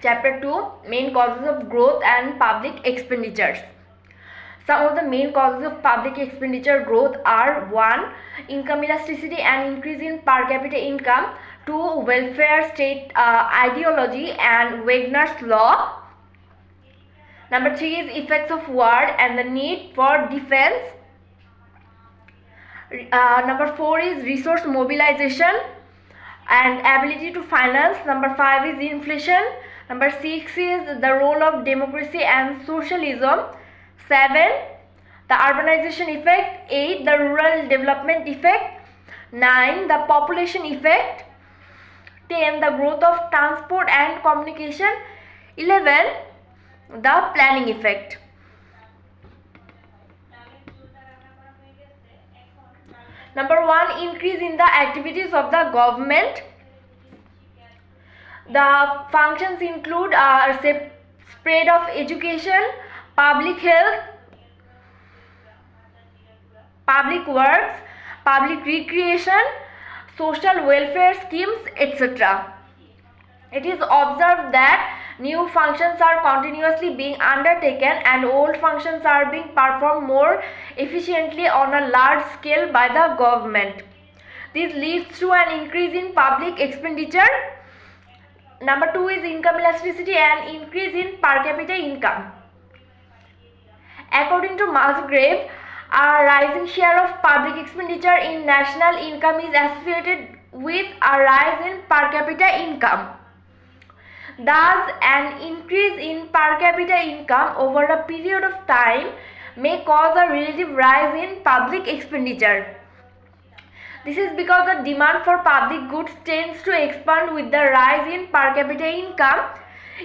Chapter 2, main causes of growth and public expenditures. Some of the main causes of public expenditure growth are: 1. Income elasticity and increase in per capita income; 2. Welfare state ideology and Wagner's law; number 3 is effects of war and the need for defense; number 4 is resource mobilization and ability to finance; number 5 is inflation; number 6 is the role of democracy and socialism; 7. the urbanization effect; 8. the rural development effect; 9. the population effect; 10. the growth of transport and communication; 11. the planning effect. Number 1, increase in the activities of the government. The functions include spread of education, public health, public works, public recreation, social welfare schemes, etc. It is observed that new functions are continuously being undertaken and old functions are being performed more efficiently on a large scale by the government. This leads to an increase in public expenditure. Number 2 is income elasticity and increase in per capita income. According to Musgrave, a rising share of public expenditure in national income is associated with a rise in per capita income. Thus, an increase in per capita income over a period of time may cause a relative rise in public expenditure. This is because the demand for public goods tends to expand with the rise in per capita income.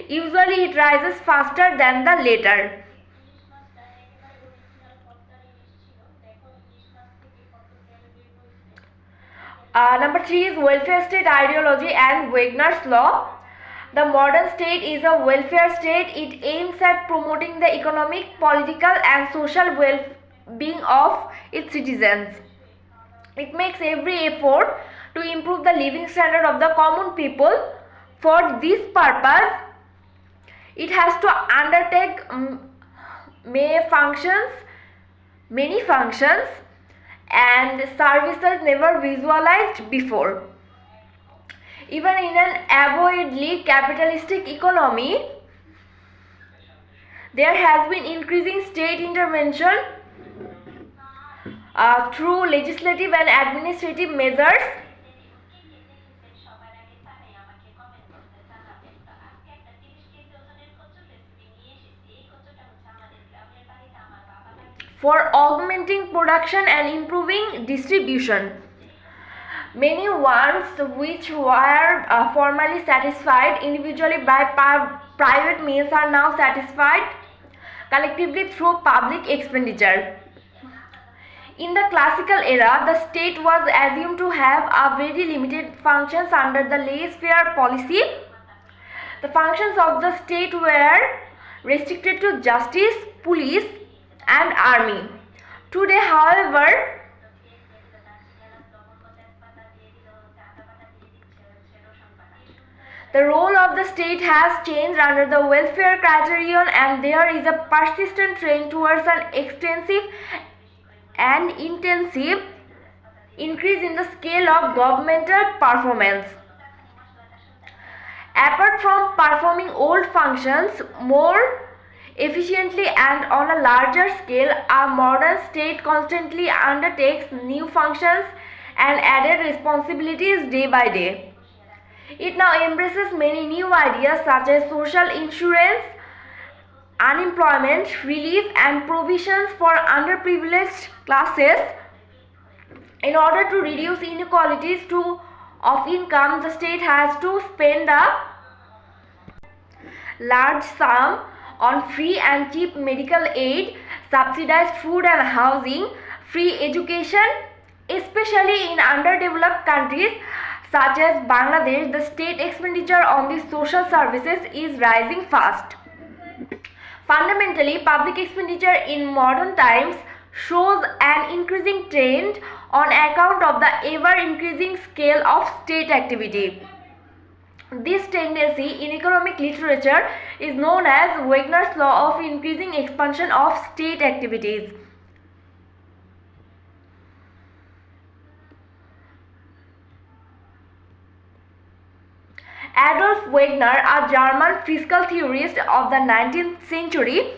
Usually it rises faster than the latter. Number 3 is welfare state ideology and Wagner's law. The modern state is a welfare state. It aims at promoting the economic, political and social well-being of its citizens. It makes every effort to improve the living standard of the common people. For this purpose, it has to undertake many functions and services never visualized before. Even in an avowedly capitalistic economy, there has been increasing state intervention through legislative and administrative measures. For augmenting production and improving distribution. Many wants which were formerly satisfied individually by private means are now satisfied collectively through public expenditure. In the classical era, the state was assumed to have a very limited functions under the laissez-faire policy. The functions of the state were restricted to justice, police, and army. Today, however, the role of the state has changed under the welfare criterion, and there is a persistent trend towards an extensive and intensive increase in the scale of governmental performance. Apart from performing old functions more efficiently and on a larger scale, a modern state constantly undertakes new functions and added responsibilities day by day. It now embraces many new ideas such as social insurance, unemployment relief, and provisions for underprivileged classes. In order to reduce inequalities of income, the state has to spend a large sum on free and cheap medical aid, subsidized food and housing, free education, especially in underdeveloped countries such as Bangladesh. The state expenditure on these social services is rising fast. Fundamentally, public expenditure in modern times shows an increasing trend on account of the ever-increasing scale of state activity. This tendency in economic literature is known as Wagner's law of increasing expansion of state activities. Adolf Wagner, a German fiscal theorist of the 19th century,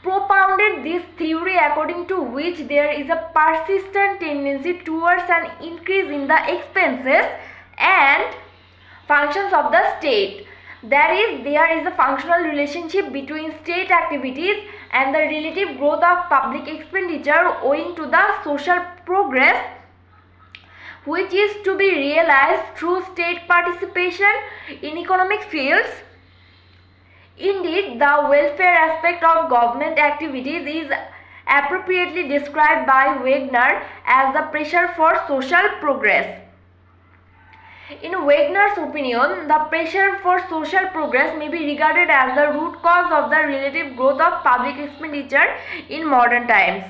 propounded this theory according to which there is a persistent tendency towards an increase in the expenses and functions of the state. That is, there is a functional relationship between state activities and the relative growth of public expenditure owing to the social progress which is to be realized through state participation in economic fields. Indeed, the welfare aspect of government activities is appropriately described by Wagner as the pressure for social progress. In Wagner's opinion, the pressure for social progress may be regarded as the root cause of the relative growth of public expenditure in modern times.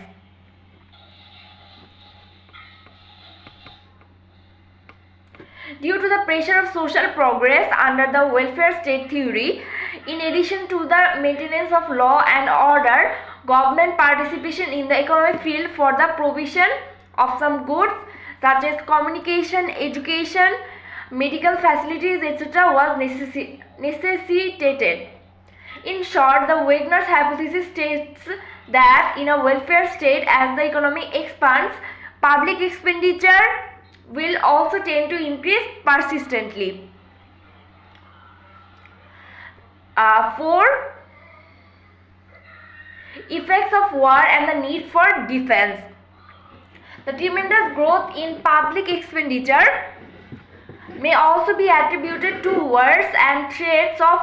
Due to the pressure of social progress under the welfare state theory, in addition to the maintenance of law and order, government participation in the economic field for the provision of some goods such as communication, education, medical facilities, etc. was necessitated. In short, the Wagner's hypothesis states that in a welfare state, as the economy expands, public expenditure will also tend to increase persistently. 4. Effects of war and the need for defense. The tremendous growth in public expenditure may also be attributed to wars and threats of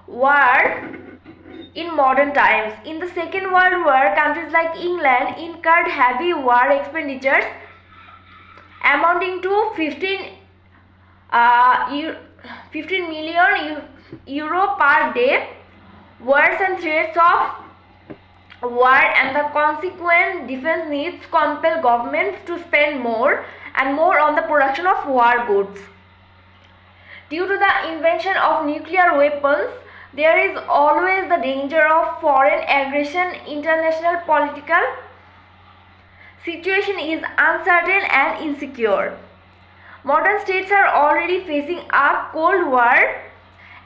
war in modern times. In the Second World War, countries like England incurred heavy war expenditures amounting to 15 million euro per day. Wars and threats of war and the consequent defense needs compel governments to spend more and more on the production of war goods. Due to the invention of nuclear weapons, there is always the danger of foreign aggression. International political situation is uncertain and insecure. Modern states are already facing a Cold War.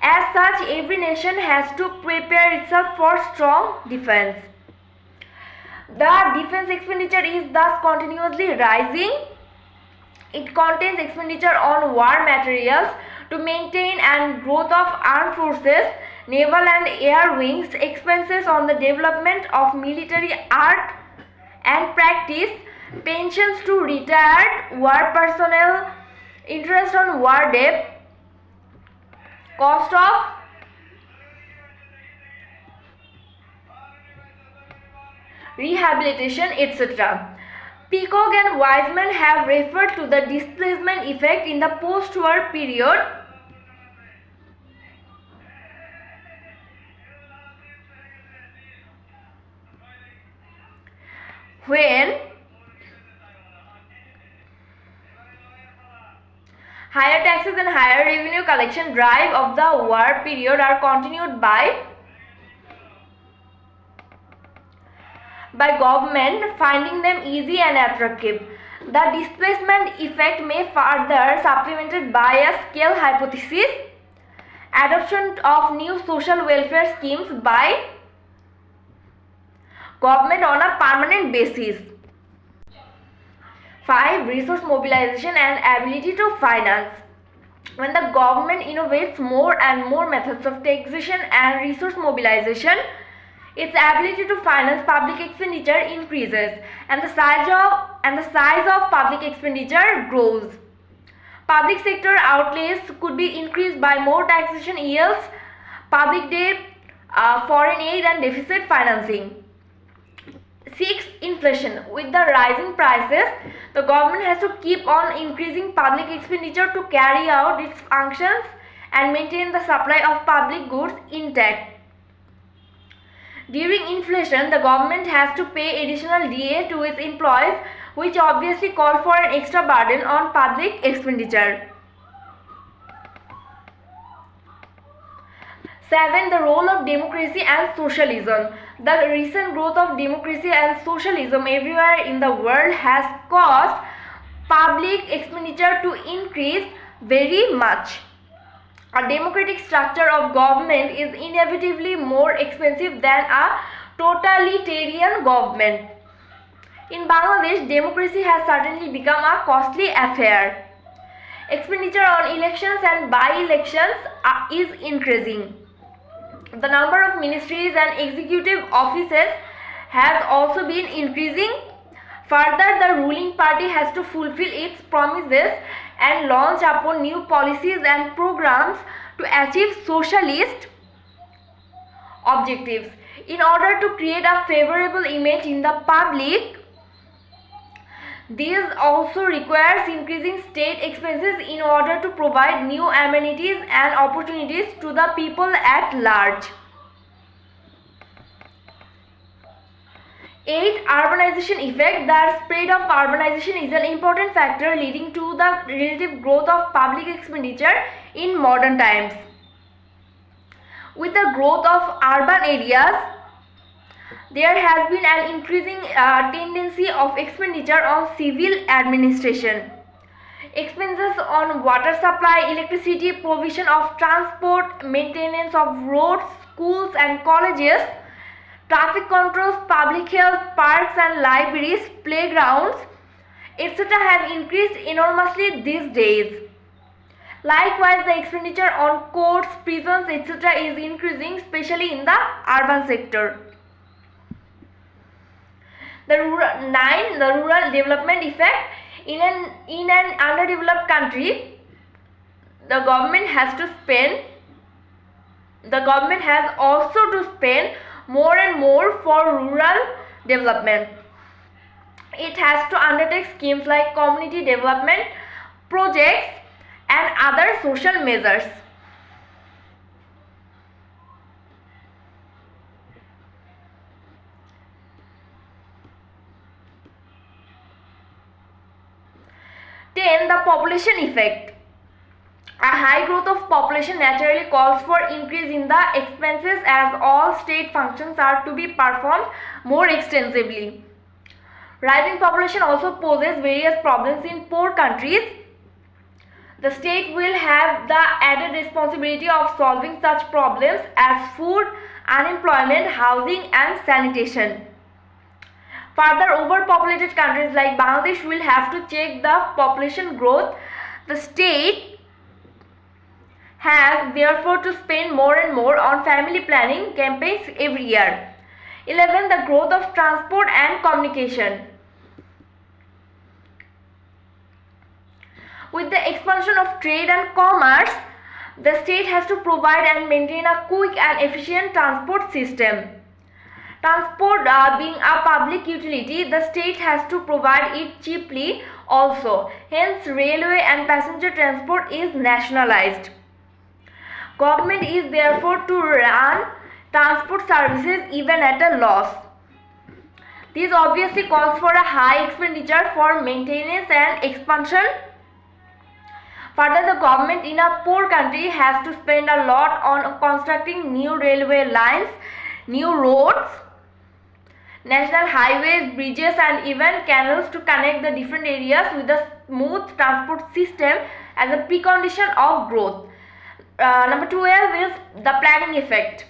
As such, every nation has to prepare itself for strong defense. The defense expenditure is thus continuously rising. It contains expenditure on war materials to maintain and growth of armed forces, naval and air wings, expenses on the development of military art and practice, pensions to retired war personnel, interest on war debt, cost of rehabilitation, etc. Peacock and Wiseman have referred to the displacement effect in the post-war period when higher taxes and higher revenue collection drive of the war period are continued by government finding them easy and attractive. The displacement effect may further supplemented by a scale hypothesis, adoption of new social welfare schemes by government on a permanent basis. 5. Resource mobilization and ability to finance. When the government innovates more and more methods of taxation and resource mobilization, its ability to finance public expenditure increases and the size of public expenditure grows. Public sector outlays could be increased by more taxation yields, public debt, foreign aid and deficit financing. 6. Inflation. With the rising prices, the government has to keep on increasing public expenditure to carry out its functions and maintain the supply of public goods intact. During inflation, the government has to pay additional DA to its employees, which obviously call for an extra burden on public expenditure. 7. The role of democracy and socialism. The recent growth of democracy and socialism everywhere in the world has caused public expenditure to increase very much. A democratic structure of government is inevitably more expensive than a totalitarian government. In Bangladesh, democracy has certainly become a costly affair. Expenditure on elections and by-elections is increasing. The number of ministries and executive offices has also been increasing. Further, the ruling party has to fulfill its promises and launch upon new policies and programs to achieve socialist objectives. In order to create a favorable image in the public, this also requires increasing state expenses in order to provide new amenities and opportunities to the people at large. 8. Urbanization effect. The spread of urbanization is an important factor leading to the relative growth of public expenditure in modern times. With the growth of urban areas, there has been an increasing tendency of expenditure on civil administration. Expenses on water supply, electricity, provision of transport, maintenance of roads, schools and colleges, traffic controls, public health, parks and libraries, playgrounds, etc. have increased enormously these days. Likewise, the expenditure on courts, prisons, etc. is increasing, especially in the urban sector. The rural development effect. In an underdeveloped country, the government has also to spend more and more for rural development. It has to undertake schemes like community development projects and other social measures. Then the population effect. A high growth of population naturally calls for increase in the expenses as all state functions are to be performed more extensively. Rising population also poses various problems in poor countries. The state will have the added responsibility of solving such problems as food, unemployment, housing and sanitation. Further, overpopulated countries like Bangladesh will have to check the population growth. The state has therefore to spend more and more on family planning campaigns every year. 11. The growth of transport and communication. With the expansion of trade and commerce, the state has to provide and maintain a quick and efficient transport system. Transport being a public utility, the state has to provide it cheaply also. Hence, railway and passenger transport is nationalized. Government is therefore to run transport services even at a loss. This obviously calls for a high expenditure for maintenance and expansion. Further, the government in a poor country has to spend a lot on constructing new railway lines, new roads, national highways, bridges and even canals to connect the different areas with a smooth transport system as a precondition of growth. Number 12 is the planning effect.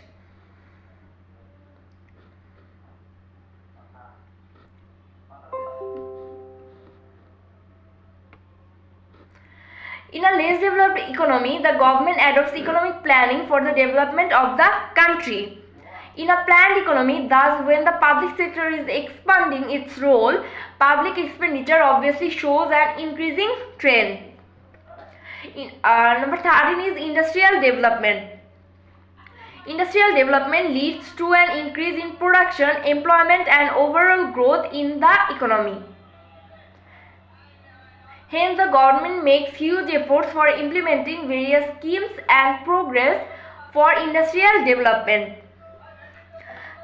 In a less developed economy, the government adopts economic planning for the development of the country. In a planned economy, thus, when the public sector is expanding its role, public expenditure obviously shows an increasing trend. Number 13 is industrial development. Industrial development leads to an increase in production, employment and overall growth in the economy. Hence, the government makes huge efforts for implementing various schemes and progress for industrial development.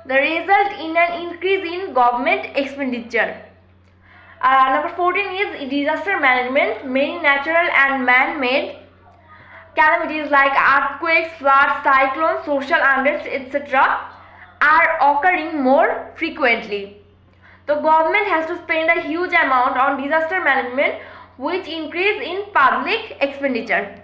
The result in an increase in government expenditure. Number 14 is disaster management. Many natural and man-made calamities like earthquakes, floods, cyclones, social unrest, etc. are occurring more frequently. The government has to spend a huge amount on disaster management, which increase in public expenditure.